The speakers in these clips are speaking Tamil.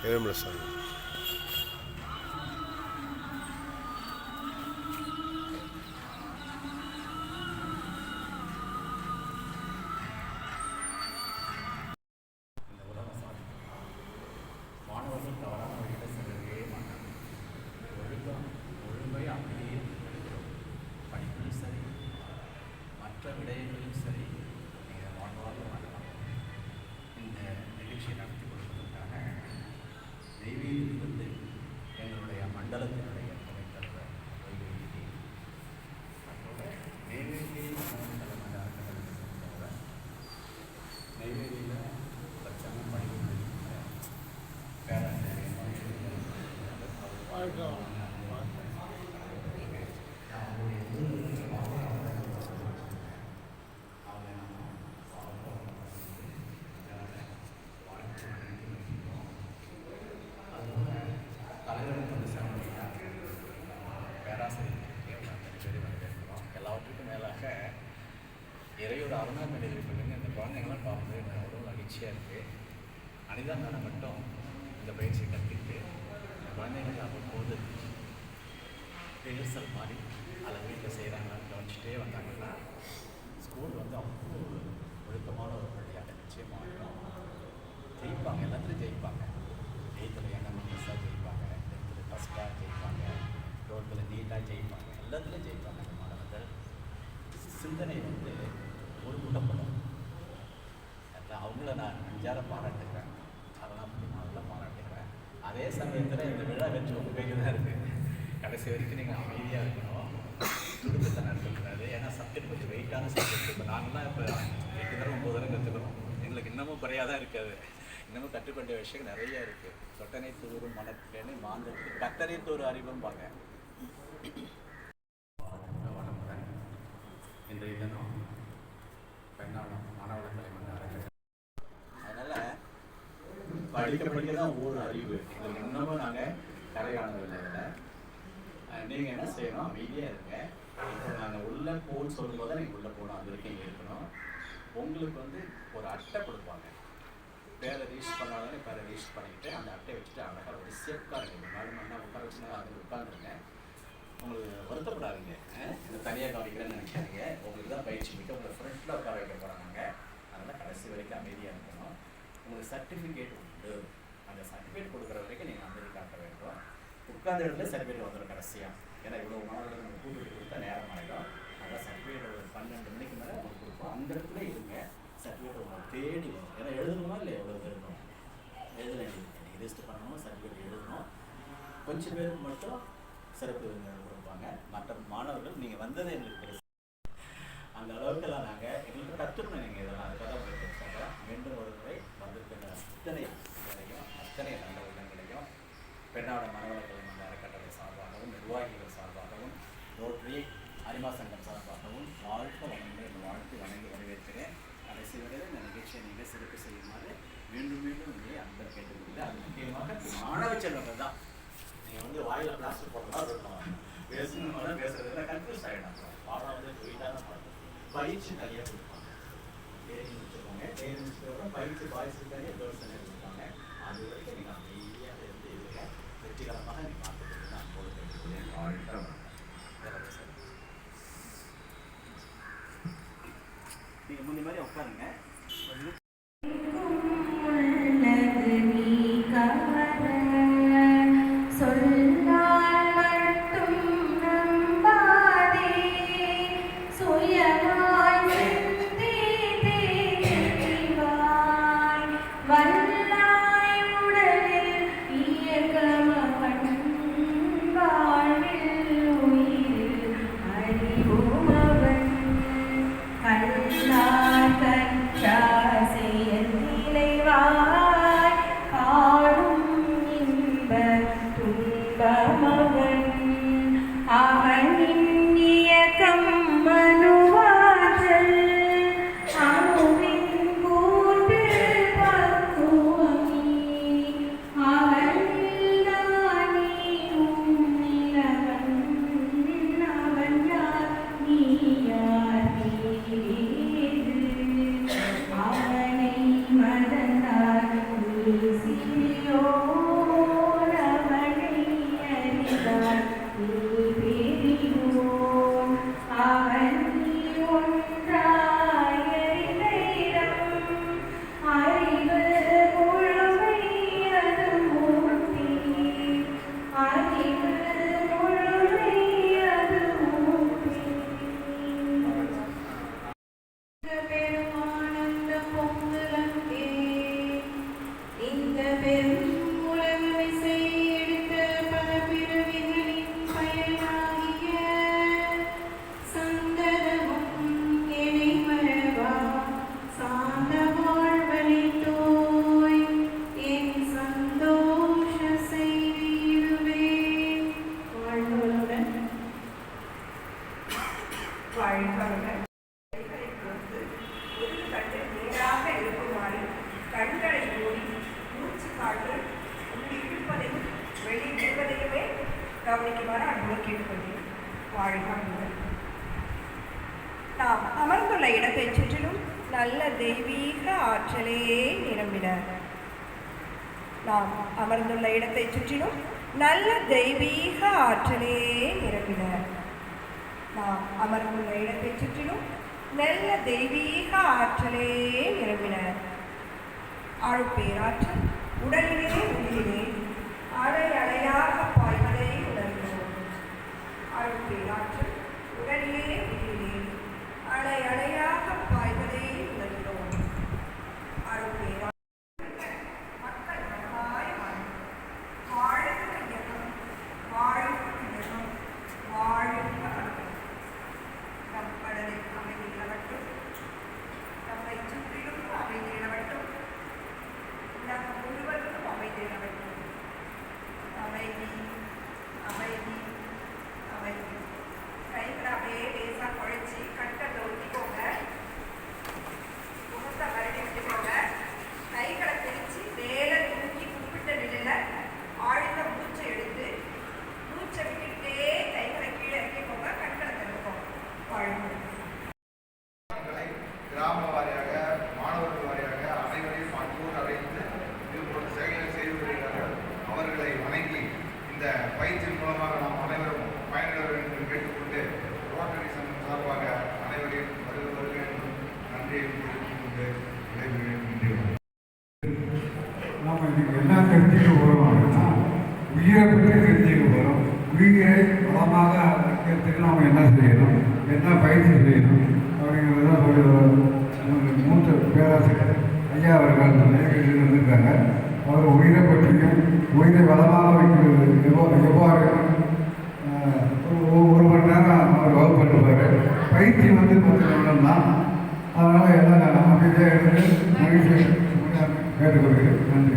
ஏழுமலை சாமி. விடயங்களும் சரி நீங்கள் வாழ்வாக வாழலாம். இந்த நிகழ்ச்சியை நடத்தி கொடுப்பதற்காக நெய்வேலியிலிருந்து எங்களுடைய மண்டலத்தினுடைய துணைத் தலைவர் வைவேலி, அதோட நெய்வேலி தலைவர் நெய்வேலியில் பச்சமும் படிக்கின்ற பேராசிரியர் எல்லாவற்றுக்கும் மேலாக இறையோட அருணாமை நிலைப்படுங்க. இந்த குழந்தைங்களாம் பார்க்கும்போது எனக்கு அவ்வளோ மகிழ்ச்சியாக இருக்குது. அனிதா மேடம் மட்டும் இந்த பயிற்சியை கற்றுக்கிட்டு இந்த குழந்தைங்களுக்கு அவ்வப்போது ரிஹர்சல் மாதிரி அதை வீட்டில் செய்கிறாங்களான்னு கவனிச்சுட்டே வந்தாங்கன்னா ஸ்கூல் வந்து அவ்வளோ ஒழுக்கமான ஒரு பள்ளியாக நிச்சயமாக ஜெயிப்பாங்க. எல்லாத்துலேயும் ஜெயிப்பாங்க. 8th என்எம்எஸ்ஸாக ஜெயிப்பாங்க, 10th ஃபஸ்ட்டாக ஜெயிப்பாங்க, 12th நீட்டாக ஜெயிப்பாங்க. எல்லாத்துலேயும் ஜெயிப்பாங்க. அந்த மாணவர்கள் சிந்தனை வந்து ஒரு கூட்டப்படும். அவங்கள நான் நெஞ்சார பாராட்டுகிறேன். அதெல்லாம் நல்லா பாராட்டுகிறேன். அதே சமயத்தில் இந்த விழா வெற்றி உங்கள் கையில் தான் இருக்குது. கடைசி வரைக்கும் நீங்கள் அமைதியாக இருக்கணும், துடுக்கத்தை நடத்தக்கூடாது. ஏன்னா சப்ஜெக்ட் கொஞ்சம் வெயிட்டான சப்ஜெக்ட். இப்போ நாங்கள்லாம் இப்போ 8 தடவை 9 தடவை கற்றுக்கிறோம். எங்களுக்கு இன்னமும் குறையாக தான் இருக்காது. இன்னமும் கற்றுக்கொண்ட விஷயம் நிறைய இருக்குது. சொட்டனை தூரும் மனப்பேணி மாந்தத்துக்கு கட்டனை தூர் அறிவும்பாங்க. வணக்கம். இன்றைய தினம் பெண்ணாளம் மாணவர்களை வந்து அறக்கட்டளை. அதனால் படிக்க தான் ஒரு அறிவு. இதில் இன்னமும் நாங்கள் கரையானதில்லை. நீங்கள் என்ன செய்யணும், அமைதியாக இருங்க. இப்போ நாங்கள் உள்ளே போன்னு சொல்லும்போது தான் நீங்கள் உள்ளே போகணும். அது வரைக்கும் இங்கே இருக்கணும். உங்களுக்கு வந்து ஒரு அட்டை கொடுப்பாங்க. பேரை ரிஜிஸ்டர் பண்ணாலும் பேரை ரிஜிஸ்டர் பண்ணிக்கிட்டு அந்த அட்டை வச்சுட்டு அழகாக ஒரு சேஃப்காக மேலும் மண்ணா உட்கார வச்சுனா அதில் உட்காந்துருங்க. உங்களுக்கு வருத்தப்படாதுங்க. இந்த தனியாக கவனிக்கிறேன்னு நினைக்காதீங்க. உங்களுக்கு தான் பயிற்சி மிக்க உங்களை ஃப்ரெண்டில் உட்கார வைக்க போகிறாங்க. அதனால் கடைசி வரைக்கும் அமைதியாக இருக்கணும். உங்களுக்கு சர்டிஃபிகேட் உண்டு. அந்த சர்டிஃபிகேட் கொடுக்குற வரைக்கும் நீங்கள் அமைதி காட்ட வேண்டும். உட்கார்ந்த இடத்துல சர்டிஃபிகேட் வந்துடும் கடைசியாக. ஏன்னா இவ்வளோ மாணவர்கள் நம்ம கூப்பிட்டு கொடுத்தா நேரம் ஆகிடும். அதனால் சர்டிஃபிகேட் ஒரு 12 மணிக்கு மேலே உங்களுக்கு கொடுப்போம். அந்த இடத்துல இருங்க. சர்டிஃபிகேட் உங்களுக்கு தேடி வரும். ஏன்னா எழுதணுமா இல்லை எவ்வளோ இருக்கணும் எழுதலை. நீங்கள் ரிஜிஸ்டர் பண்ணணும், சர்டிஃபிகேட் எழுதணும். கொஞ்சம் பேருக்கு மட்டும் சிறப்பு கொடுப்பாங்க. மற்ற மாணவர்கள் நீங்கள் வந்ததே எங்களுக்கு பெருசு. அந்த அளவுக்குலாம் நாங்கள் எங்களுக்கு கற்றுக்கணும். நீங்கள் இதெல்லாம் அதுக்காக தான் பேசுகிறாங்க. மீண்டும் ஒரு முறை வந்திருக்கிற அத்தனை வேலையும் அத்தனை நல்ல உள்ளங்களையும் பெண்ணாட மனவளக்கலை மன்ற அறக்கட்டளை சார்பாகவும் நிர்வாகிகள் சார்பாகவும் ரோட்டரி அனிமா சங்கம் சார்பாகவும் வாழ்த்து வணங்கி வாழ்த்து வரவேற்கிறேன். கடைசி வரையில் இந்த நிகழ்ச்சியை நீங்கள் சிறப்பு செய்யுமாறு மீண்டும் மீண்டும் இங்கே அன்பர் கேட்டுக்கொள்ள. அது முக்கியமாக மாணவ செல்வங்கள் தான். நீங்கள் வந்து வாயில் பிளாஸ்டிக் போடுறதா இருக்கணும். பேசணும்னா பேசுறதுல கன்ஃபியூஸ் ஆகிடும். பாடம் வந்து வெயிட்டான பாடம். பயிற்சி நிறைய கொடுப்பாங்க. தேர்வு முடிச்சுக்கோங்க. தேர்வு முடிச்சதுக்கப்புறம் பயிற்சி பாய்ஸுக்கு தனியாக கேர்ள்ஸ் தனியாக கொடுப்பாங்க. அது வரைக்கும் நீங்கள் அமைதியாக இருந்து இருக்க வெற்றிகரமாக நீங்கள் பார்த்துக்கிறது நான் போல கேட்டுக்கொள்கிறேன். நீங்கள் முன்னே மாதிரி உட்காருங்க. வாழ்வாங்க. நேராக இருக்குமாறு கண்களை மூடி மூச்சு காற்று உள்ளி இருப்பதையும் வெளியே இருப்பதையுமே கவனிக்குமாறு அன்பு கேட்டுக்கொள்கிறேன். வாழ்வாங்க. நாம் அமர்ந்துள்ள இடத்தை சுற்றிலும் நல்ல தெய்வீக ஆற்றலே நிரம்பின. நாம் அமர்ந்துள்ள இடத்தை சுற்றிலும் நல்ல தெய்வீக ஆற்றலே நிரம்பின. நாம் அமர்ந்துள்ள இடத்தை சுற்றிலும் நல்ல தெய்வீக ஆற்றலே நிரம்பின. ஆழ்பேராற்றல் உடலிலே உயிரிலே அலை அலையாக பாய்வதை உணர்கிறோம். ஆழ்பேராற்றல் உடலிலே உயிரிலே அலை அலையாக பாய்வதை உணர்கிறோம். ஆழ்பேராற்றல் மக்கள் மனமாய் வாழ்க இயக்கம், வாழ்க இயக்கம், வாழ்க அர்த்தம். நம் கடலில் அமைதி நிலவட்டும், நம்மை சுற்றிலும் அமைதி நிலவட்டும், நம் முழுவதும் அமைதி நிலவட்டும். அமைதி அமைதி அமைதி. கைகளை அப்படியே லேசாக குழைச்சி கட்டத்தை ஒட்டிக்கோங்க. முகத்தை மறுபடி விட்டுக்கோங்க. கைகளை பிரித்து மேலே தூக்கி குறிப்பிட்ட நிலையில் ஆழ்ந்த மூச்சை எடுத்து மூச்சை விட்டுக்கிட்டே கைகளை கீழே இறக்கிக்கோங்க. கண்களை திறந்துக்கோங்க. வாழ்வு. கிராம வாரியாக மாணவர்கள் வாரியாக அனைவரையும் அன்போடு அழைத்து இது போன்ற செயல்களை செய்து வருகிறார்கள். அவர்களை வணங்கி இந்த பயிற்சியின் மூலமாக நாம் அனைவரும் பயன்பெற வேண்டும் என்று கேட்டுக்கொண்டு ரோட்டரி சங்கம் சார்பாக அனைவரையும் வருக என்றும் நன்றியை தெரிவித்துக் கொண்டு விடைபெறுகிறேன். நாம் இதுக்கு என்ன தெரிஞ்சுக்க போகிறோம் அப்படின்னா உயிரை பற்றி தெரிஞ்சுக்க போகிறோம். உயிரை வளமாக வைக்கிறதுக்கு நாம் என்ன செய்யணும், என்ன பயிற்சி செய்யணும் அப்படிங்கிறத ஒரு மூத்த பேராசிரியர் ஐயா அவர்கள் நேரடியில் இருந்திருக்காங்க. அவர் உயிரை பற்றியும் உயிரை வளமாக வைக்கிறது எவ்வாறு ஒரு மணி நேரம் அவர் வகுப்பு பண்ணுவார். பயிற்சி வந்து 10 நிமிடம் தான். அதனால் எல்லாம் அமைதியாக இருந்து மகிழ்ச்சி கேட்டுக்கொள்கிறேன். நன்றி.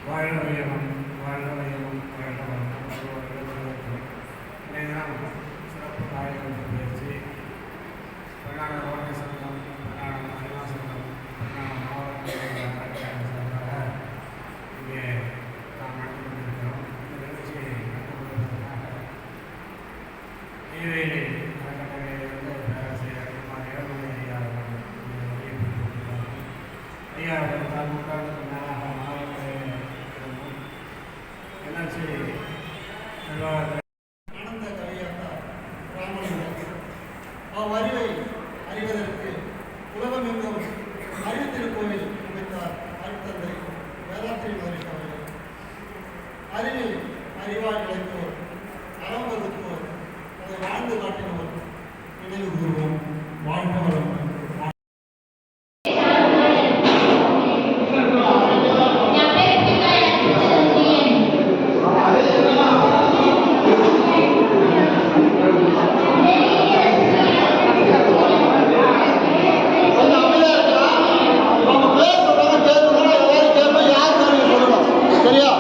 வாழ்க வையகம், வாழ்க வையகம், வாழ்க வளம். சிறப்பு நாயகன் பயிற்சி பிரகாண ரோட்டரி சங்கம், பிரகாண மகிழா சங்கம், பிரகாண மாவட்ட சார்பாக இங்கே நாம் நடத்தி கொண்டிருக்கிறோம். இந்த நிகழ்ச்சியை நடத்துவதற்காக ஈவேலி அறக்கட்டளையிலிருந்து பேராசிரியர் ஏழுமலை ஐயா அவர்கள் ஐயா அவர்கள் தான் முக்காலத்துக்கு மேலாக மாவட்ட என்எல்சி நிர்வாகத்தை அவ்வறிவை அறிவதற்கு உலகமெங்கும் அறிவுத்திருக்கோவில் அமைத்தார் அருட்தந்தை வேதாத்திரி மகரிஷி அவர்கள். அறிவில் அறிவாய் விளைந்தோர், அறம் வகுத்தோர், அதை வாழ்ந்து காட்டினோர் நினைவு கூறுவோம். வாழ்க வளம். சரியா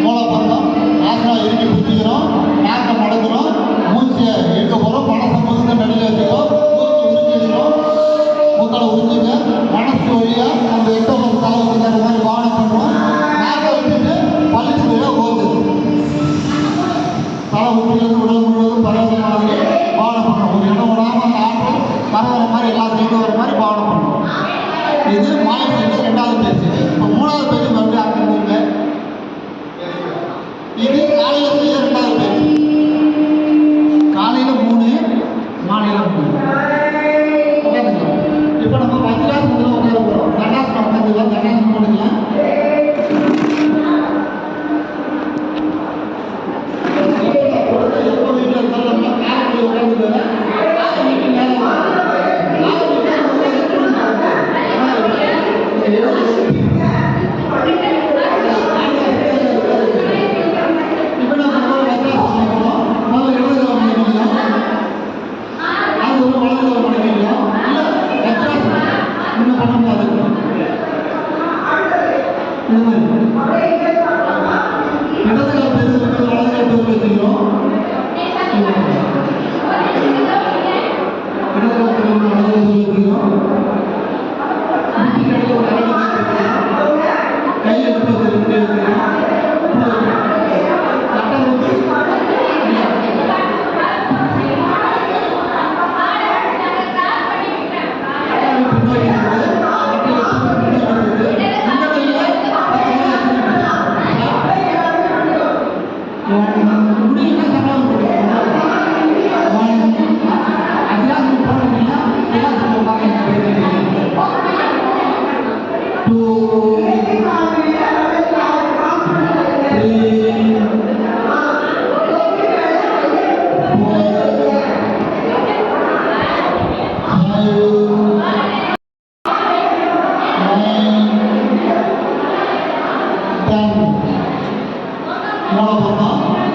மூலப்பந்தம் ஆசனம் இறுக்கி பிடிச்சிக்கிறோம், நாக்கை மடக்கிறோம், மூச்சை இழுக்க போகிறோம், மனசை முதுக நடுவில் வச்சுக்கிறோம், மூச்சு உறிஞ்சிக்கிறோம், மூக்களை உறிஞ்சிங்க, மனசு வழியாக நம்ம எட்ட ஒரு தலை உறிஞ்சாத மாதிரி பாவனை பண்ணுறோம். நாக்கை விட்டுட்டு பள்ளிக்கு கீழே ஓடுது, தலை உச்சிலேருந்து உடல் முழுவதும் பரவுற மாதிரி பாவனை பண்ணுறோம். ஒரு இடம் விடாமல் அந்த ஆற்றல் பரவுற மாதிரி எல்லா சேர்ந்து வர மாதிரி பாவனை பண்ணுறோம். இது மாய செய்த 2வது பேச்சு. இப்போ 3வது பேச்சு மறுபடியும் ஆரம்பிங்க. இது காலையில் செய்ய 2வது பேச்சு. காலையில் 3, மாலையில் 3. உட்காந்துக்கலாம். இப்போ நம்ம வஜ்ராசனத்தில் உட்கார போகிறோம். தண்டாசனம் உட்காந்துக்கலாம், தண்டாசனம் போட்டுக்கலாம். எப்போ வீட்டில் இருந்தாலும் நம்ம காலையில் உட்காந்துக்கலாம்.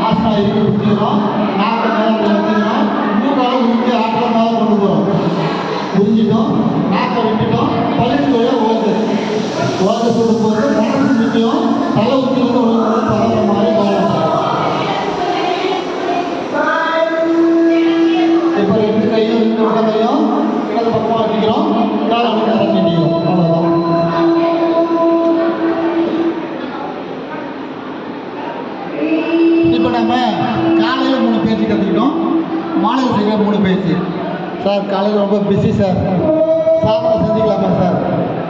ஆசனம் இறுக்கி பிடிச்சிக்கிறோம், நாக்கை மேலே வச்சுக்கிறோம், மூக்கால உறிஞ்சி ஆற்றலை மேலே கொண்டு போகிறோம். உறிஞ்சிட்டோம், நாக்கை விட்டுட்டோம், பள்ளிக்கு வழியாக ஓத சொல்லும் போது மனசு நிற்கும், தலை உச்சிலிருந்து உள்ள பரவுற மாதிரி போகலாம். இப்போ 2 கையும் 2 உடலையும் இடது பக்கமாக வச்சுக்கிறோம், காலை வந்து இறக்கிட்டிக்கிறோம். அவ்வளோதான். இப்போ நம்ம காலையில் 3 பேச்சு கற்றுக்கிட்டோம், மாலையில் செய்கிற 3 பேச்சு. சார் காலையில் ரொம்ப பிஸி சார், சாதனை செஞ்சுக்கலாமா சார்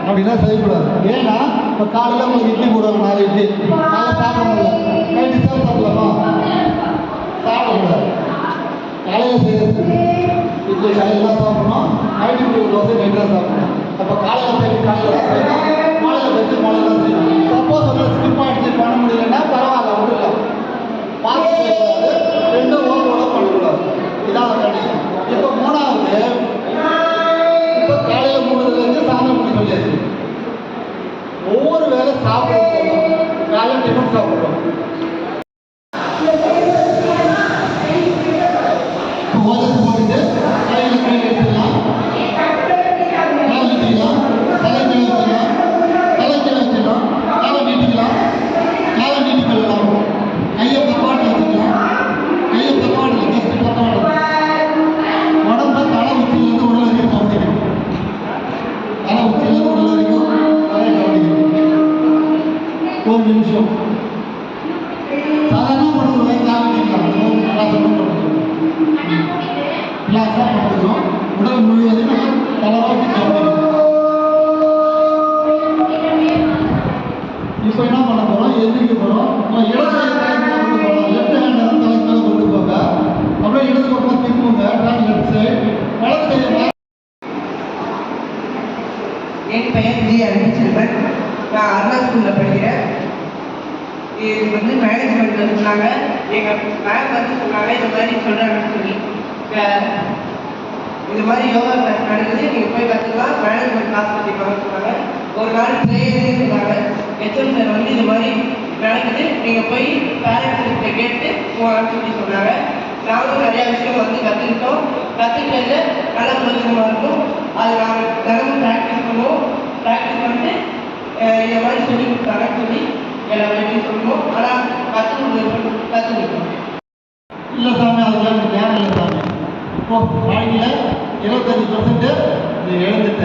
அப்படின்னா செய்யக்கூடாது. ஏன்னா இப்போ காலையில் உங்களுக்கு இட்லி போடுவாங்க, 4 இட்லி காலையில் சாப்பிட முடியல, நைட்டு சாப்பிடலாமா? சாப்பிடக்கூடாது. காலையில் செய்கிறது இட்லி காலையில் தான் சாப்பிடணும், நைட்டு இப்படி தோசை நைட்டு தான் சாப்பிடணும். அப்போ காலையில் பேச்சு காலையில் தான் செய்யணும், மாலையில் பேச்சு மாலையில் தான் செய்யணும். சப்போஸ் உங்களுக்கு ஸ்கிப் ஆகிடுச்சு பண்ண முடியலன்னா பரவாயில்ல, விட்டுக்கலாம். பார்த்து செய்யக்கூடாது, 2 ஓவரோட பண்ணக்கூடாது. இதான் கண்டிஷன். இப்போ 3வது, இப்போ காலையில் 3லேருந்து சாயந்தரம் 3 சொல்லியாச்சு. ஒவ்வொரு வேலை சாப்பிடுறோம், காலையில் டிஃபன் சாப்பிட்றோம், ஓதத்து போட்டுட்டு கையில் கை எடுத்துக்கலாம், காலை நீட்டிக்கலாம், தலைக்கீழ வச்சுக்கலாம், தலைக்கீழ வச்சுக்கலாம், காலை நீட்டிக்கலாம், காலை நீட்டிக்கலாம், கையை பக்கவாட்டில் வச்சுக்கலாம், கையை பக்கவாட்டில் ஜஸ்ட் பக்கவாட்டில் உடம்ப தலை உச்சியிலேருந்து உடல் வரைக்கும் கவனிக்கணும், தலை உச்சியிலேருந்து உடல் வரைக்கும் அதை கவனிக்கணும். 1 நிமிஷம் சாதாரண பண்ணுறோம், காலை நீட்டலாம், கிளாஸ் பண்ணுறோம், கிளாஸாக பண்ணுறோம், உடல் முழுவதும் தலைவாக்கி கவனிக்கணும். இப்போ என்ன பண்ண போகிறோம், எந்திரிக்க போகிறோம். இடது தலைக்கு கொண்டு போகலாம், லெஃப்ட் ஹேண்ட் வந்து தலைக்கு மேலே கொண்டு போங்க, அப்படியே இடது பக்கம் திரும்புங்க, ட்ராக் லெஃப்ட் சைடு, வலது சைடு. என் பெயர் ஜி அருண்செல்வன், நான் அருணா ஸ்கூலில் படிக்கிறேன். இது வந்து மேனேஜ்மெண்ட்டில் சொன்னாங்க, எங்கள் மேம் வந்து சொன்னாங்க இந்த மாதிரி சொல்கிறாங்கன்னு சொல்லி. மாதிரி யோகா கிளாஸ் நடக்குது, நீங்கள் போய் கற்றுக்கலாம். மேனேஜ்மெண்ட் கிளாஸ் பற்றி சொன்னாங்க. ஒரு நாள் ப்ரேயர்னு சொன்னாங்க. ஹெச்எம் சார் வந்து இது மாதிரி நடக்குது, நீங்கள் போய் பேரண்ட்ஸ்கிட்ட கேட்டு போகலான்னு சொன்னாங்க. நாங்களும் நிறையா விஷயம் வந்து கற்றுக்கிட்டது நல்ல பிரயோஜனமாக இருக்கும். அதை நாங்கள் தினமும் ப்ராக்டிஸ் பண்ணுவோம். ப்ராக்டிஸ் பண்ணிட்டு இந்த மாதிரி சொல்லி கொடுத்தாங்கன்னு சொல்லி எல்லா வரைக்கும் சொல்லுவோம். ஆனால் கற்றுக்கிட்டோம். இல்லை சாமி, அதுக்கு எனக்கு நேரம் இல்லை சாமி. இப்போ வாழ்க்கையில் 25% இது எழுந்துட்ட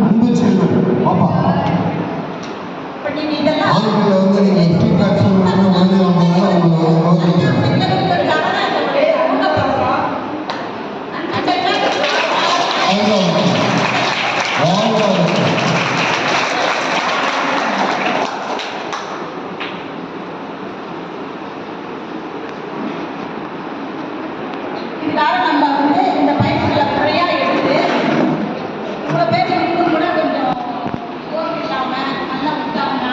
அன்பு செல்வம் பாப்பா. ஆளுகளை வந்து நீங்கள் ஃபீட்பேக் சொல்லணும்னா வந்து இதுக்காக நம்ம வந்து இந்த பயிற்சிகளை முறையாக எடுத்து இவ்வளோ பேர் இன்னும் கூட கொஞ்சம் சோர்வு இல்லாமல் நல்லா உட்கார்ந்து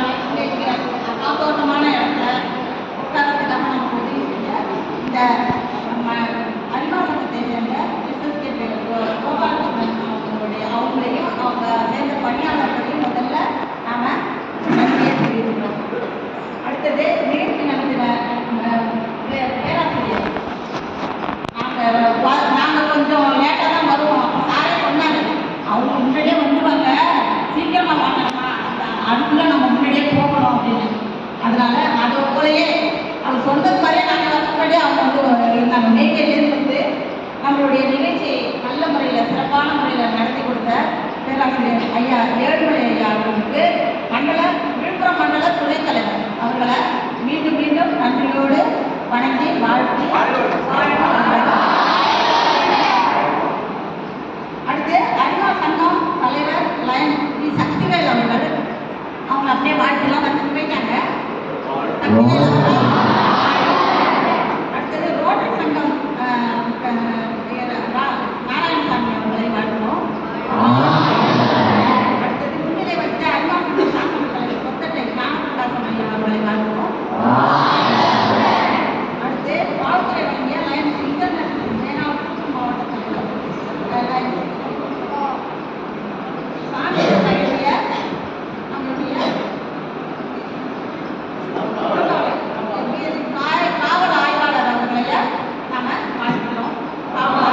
காத்தோட்டமான இடத்துல உட்காரத்துக்காக நமக்கு உதவி செஞ்ச இந்த நம்ம அறிவாசனத்தை சேர்ந்த எஸ்எஸ்கே கோபாலகிருஷ்ணன் அவங்களையும் அவங்க சேர்ந்த பணியாளர்களையும் முதல்ல நாம் நன்றியை தெரிவிக்கிறோம். அடுத்தது நேற்று நடத்தின பேராசிரியர் நாங்கள் கொஞ்சம் லேட்டாக தான் வருவோம். சாரே சொன்னாங்க அவங்க முன்னாடியே வந்துடுவாங்க, சீக்கிரமாக வாங்கணுமா, அதுக்குள்ளே நம்ம முன்னாடியே போகணும் அப்படின்னு. அதனால அதை போலயே அவங்க சொன்னது மாதிரியே நாங்கள் வந்து முன்னாடியே அவங்க வந்து இருந்தாங்க. நெய்வேலியிலேருந்து வந்து நம்மளுடைய நிகழ்ச்சியை நல்ல முறையில் சிறப்பான முறையில் நடத்தி கொடுத்த பேராசிரியர் ஐயா ஏழுமலை ஐயா அவர்களுக்கு விழுப்புரம் மண்டல துணைத் தலைவர் அவர்களை மீண்டும் மீண்டும் நன்றியோடு வணங்கி வாழ்த்தி அடுத்து அறிவா சங்கம் தலைவர் லயன் வி சக்திவேல் அவர்கள் அவங்க அப்படியே வாழ்த்துலாம் வந்துட்டு போயிட்டாங்க. அடுத்தது ரோட்டரி சங்கம் நாராயணசாமி அவர்களை வாழ்த்துவோம். அடுத்தது முன்னிலை வைத்த அறிவா சங்கம் சாசன தலைவர் கொத்தட்டை ஞானப்பிரகாசம் ஐயா அவர்களை வாழ்த்துவோம். அடுத்து வாழ்த்துறை வழங்கிய லயன்ஸ் இன்டர்நேஷனல் மேனாவூர் மாவட்ட தலைவர் லயன்ஸ் சாமிய நம்மளுடைய காவல் ஆய்வாளர் அவர்களைய நாம வாழ்த்துக்கிறோம். காவல்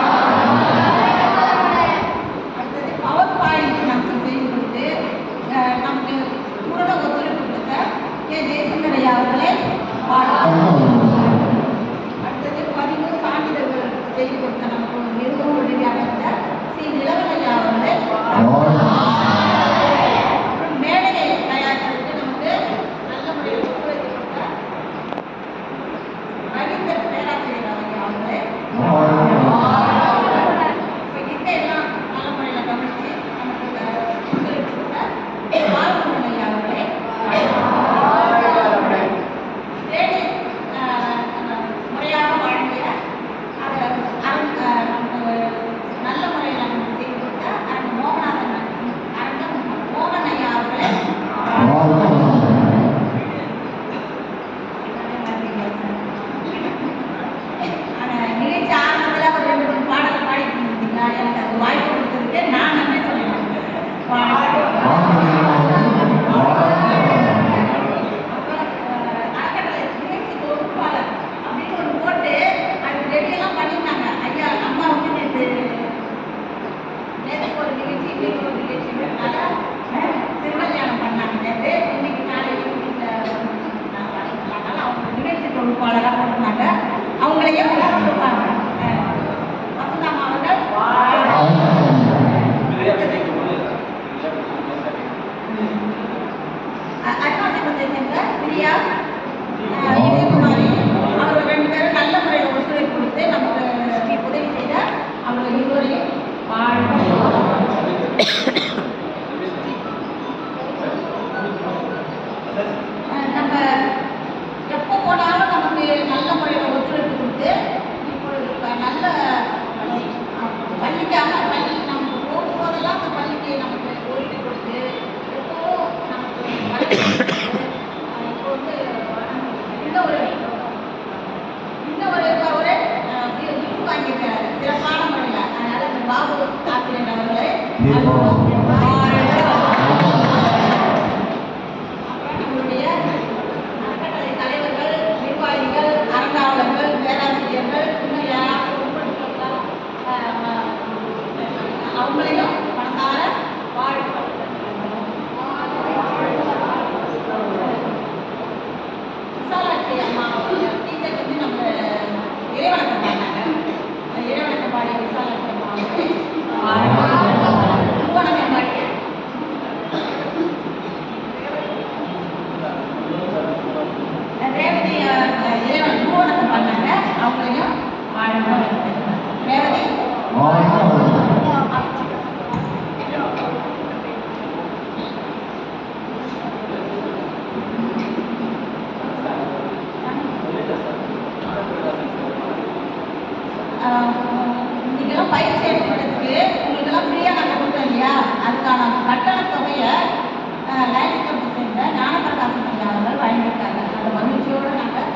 அடுத்தது பவர் பாயிண்ட் நமக்கு செய்து கொடுத்து நமக்கு பூரண ஒத்துழைப்பு கொடுத்த கே ஜெயசங்கர் ஐயா அவர்களை வாழ்த்துக்கிறோம். அடுத்தது பதிவு சான்றிதழ்கள் செய்து கொடுத்த நமக்கு நிறுவன உதவியாக இருந்த சி தீர்ப்போம். நம்மளுடைய அறக்கட்டளை தலைவர்கள், நிர்வாகிகள், அரங்காவலர்கள், பேராசிரியர்கள், இன்னும் யாராவது அவங்களையும் மனசார வாழ்த்து. விசாலாட்சி அம்மா டீச்சர் வந்து நம்ம இறைவணக்கம் பண்ணாங்க. இறைவணக்கம் பாடி விசாலாட்சி அம்மா பூவணக்கம் பாடி ரேவதி இறைவன் பூவணக்கம் பண்ணாங்க. அவங்களையும் ரேவதி நீங்களாம் பயிற்சி எடுத்துக்கிறதுக்கு உங்களுக்கெல்லாம் ஃப்ரீயாக நாங்கள் கொடுத்தோம் இல்லையா, அதுக்கான கட்டண தொகையை லைன்ஸ் கிளப்பை சேர்ந்த ஞானப்பிரகாசம் ஐயா அவர்கள் வழங்கியிருக்காங்க. அந்த மகிழ்ச்சியோடு நாங்கள்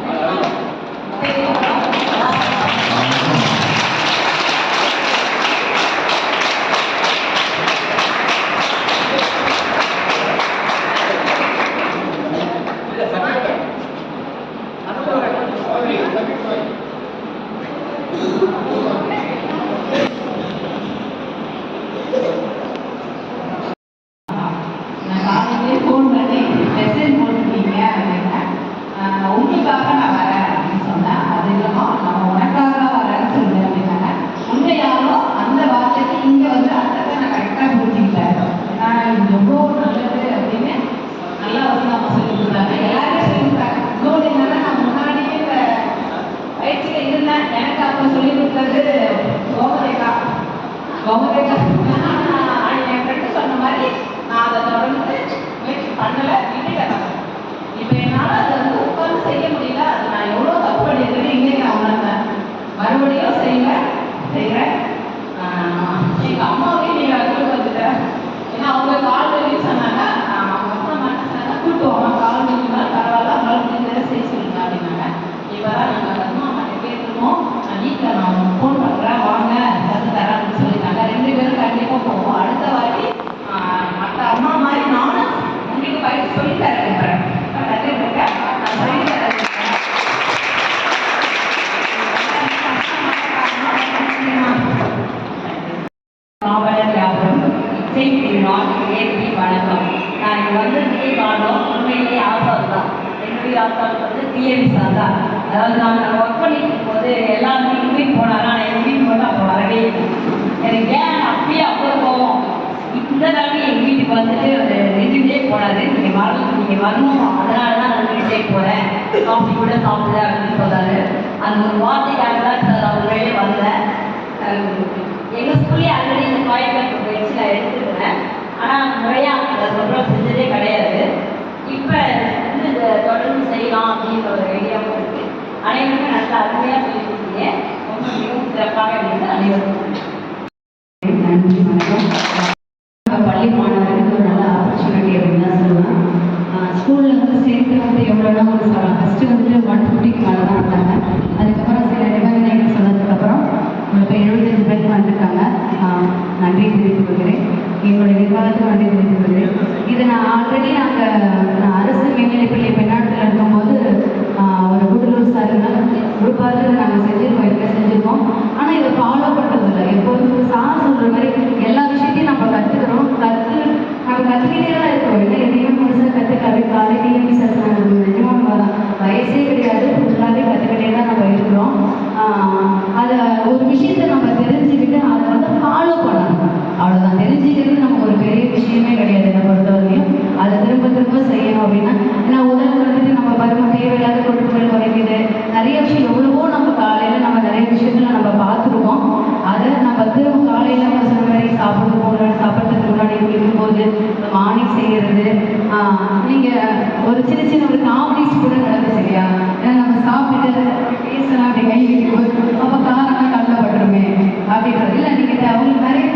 ஃபோன் பண்ணி மெசேஜ் போட்டுருக்கீங்க அப்படின்னா உங்களுக்காக நான் வரேன் அப்படின்னு சொன்னேன். அது இல்லாமல் நம்ம உனக்காக வரேன்னு சொல்லுவேன் அப்படின்னாங்க. உண்மையாலோ அந்த வார்த்தைக்கு இங்கே வந்து அர்த்தத்தை நான் கரெக்டாக புரிஞ்சுக்கிட்டேன். இது எவ்வளோ நல்லது அப்படின்னு நல்லா வந்து நம்ம சொல்லி கொடுத்தாங்க. எல்லாருமே சொல்லி கொடுத்தாங்க. இன்னொன்று என்னன்னா, நான் முன்னாடியே இந்த பயிற்சியில் இருந்தேன். எனக்கு அவங்க சொல்லி கொடுத்தது கோமரேகா என் ஃப்ரெண்டு சொன்ன மாதிரி நான் அதை தொடர்ந்து முயற்சி பண்ணலை, விட்டுட்டேன். இப்போ என்னால் அதை வந்து உட்கார்ந்து செய்ய முடியல. அது நான் எவ்வளோ தப்பு பண்ணியிருக்கேன்னு இன்னைக்கு நான் உணர்ந்தேன். மறுபடியும் செய்கிறேன். எங்கள் அம்மாவையும் நீங்கள் கூட்டு வந்துட்டேன். ஏன்னா அவங்க கால் வலின்னு சொன்னாங்க. அவங்க அப்பா மட்டும் சொன்னாங்க கூட்டு வாங்க, கால் வலினா பரவாயில்ல, மறுபடியும் செய்ய சொல்லுங்க அப்படின்னாங்க. இப்போ தான் நாங்கள் அம்மா அம்மாட்ட கேட்டுருவோம். நான் வீட்டில் நான் ஃபோன் பண்ணுறேன், வாங்க கற்று தரேன்னு சொல்லிட்டாங்க. 2 பேரும் கண்டிப்பாக போவோம். அடுத்த வாட்டி மற்ற அம்மா மாதிரி நானும் உங்களுக்கு பயிற்சி சொல்லி தரேன். கற்றுருக்கேன், நான் சொல்லி தரேன். காவலர் யாவரும் இசைப்பிரிவான் ஏற்பி வணக்கம். நான் இங்கே வந்ததுக்கே காரணம் உண்மையிலேயே ஆசான் தான். என்னுடைய ஆசான் வந்து டிஎவி சார் தான். அதாவது நாங்கள் ஒர்க் பண்ணிட்டு இருக்கும்போது எல்லாருமே இங்கேயும் போனாங்க. ஆனால் எங்கள் வீட்டுக்கு வந்து அப்போ வரவே இல்லை. எனக்கு ஏன் அப்பயே அவ்வளோ போவோம். இந்த தடவை எங்கள் வீட்டுக்கு வந்துட்டு ஒரு 2 டே போனார். நீங்கள் வரணும், அதனால தான் நான் 2 டே போகிறேன், காஃபி கூட சாப்பிடுற அப்படின்னு சொன்னார். அந்த ஒரு வார்த்தைக்காக தான் சார் அவங்களே வந்தேன். எங்கள் ஸ்கூல்லே ஆல்ரெடி இந்த கோயம்பேட்டு பயிற்சி நான் எடுத்துருக்கிறேன். ஆனால் முறையாக அதை சொல்கிறோம் செஞ்சதே கிடையாது. இப்போ வந்து இதை தொடர்ந்து செய்யலாம் அப்படின்ற ஒரு ஐடியாவும் இருக்குது. அனைவருமே நல்லா அருமையாக சொல்லி கொடுத்தீங்க. ரொம்ப மிகவும் சிறப்பாக இருந்தது. அனைவருக்கும் நன்றி, வணக்கம். பள்ளி மாணவர்களுக்கு ஒரு நல்ல ஆப்பர்ச்சுனிட்டி அப்படின்னு தான் சொல்லுவேன். ஸ்கூலில் வந்து சேர்த்து வந்து எவ்வளோனா வந்து சொல்லலாம். ஃபஸ்ட்டு வந்துட்டு 150க்கு மேலே தான் இருந்தாங்க. அதுக்கப்புறம் சில நிபந்தனைகள் சொன்னதுக்கப்புறம் உங்களுக்கு 75 பேருக்கு வந்திருக்காங்க. நன்றி தெரிவித்துக் கொள்கிறேன். எங்களுடைய நிர்வாகத்துக்கு நன்றி தெரிவித்துக் கொள்கிறேன். இதை நான் ஆல்ரெடி நான் அரசு மேல்நிலைப்பள்ளி பெண்ணாடத்தில் இருக்கும்போது ஒரு குடலூர் சாருங்க குரூப்பாக நாங்கள் செஞ்சுருக்கோம். ஆனால் இதை ஃபாலோ பண்ணுறதில்லை. எப்போதும் சார் சொல்கிற மாதிரி எல்லா விஷயத்தையும் நம்ம கற்றுக்கிறோம். நம்ம கற்றுக்கிட்டே தான் இருக்கிறோம். இல்லை எதையுமே முழுசாக கற்றுக்காது. காலையிலேயே சார் நிஜமாக வயசே கிடையாது, ஃபுல்லாகவே கற்றுக்கிட்டே தான் நம்ம இருக்கிறோம். அதை ஒரு விஷயத்தை நம்ம தெரிஞ்சுக்கிட்டு அதை வந்து ஃபாலோ பண்ணணும். அவ்வளோதான். தெரிஞ்சுக்கிறது நமக்கு ஒரு பெரிய விஷயமே கிடையாது. என்னை பொறுத்தவரையும் அதை திரும்ப திரும்ப செய்யணும் அப்படின்னா, ஏன்னா உடல் வந்துட்டு நம்ம பருவம் தேவையில்லாத கொழுப்புகள் குறைக்குது. நிறைய விஷயம் எவ்வளவோ நம்ம காலையில் நம்ம நிறைய விஷயத்துல நம்ம பார்த்துருக்கோம். அதை நம்ம திரும்ப காலையில் நம்ம சொன்ன மாதிரி சாப்பிட்றதுக்கு முன்னாடி இருக்கும்போது மார்னிங் செய்கிறது. நீங்கள் ஒரு சின்ன ஒரு காமெடிஸ் கூட நடந்து சரியா? ஏன்னா நம்ம சாப்பிட்டு பேசலாம் அப்படி கை வைக்கும்போது அப்போ காரணம் கல்லப்பட்டுருமே அப்படின்றது இல்லை. நீங்கள் அவங்களுக்கு நிறைய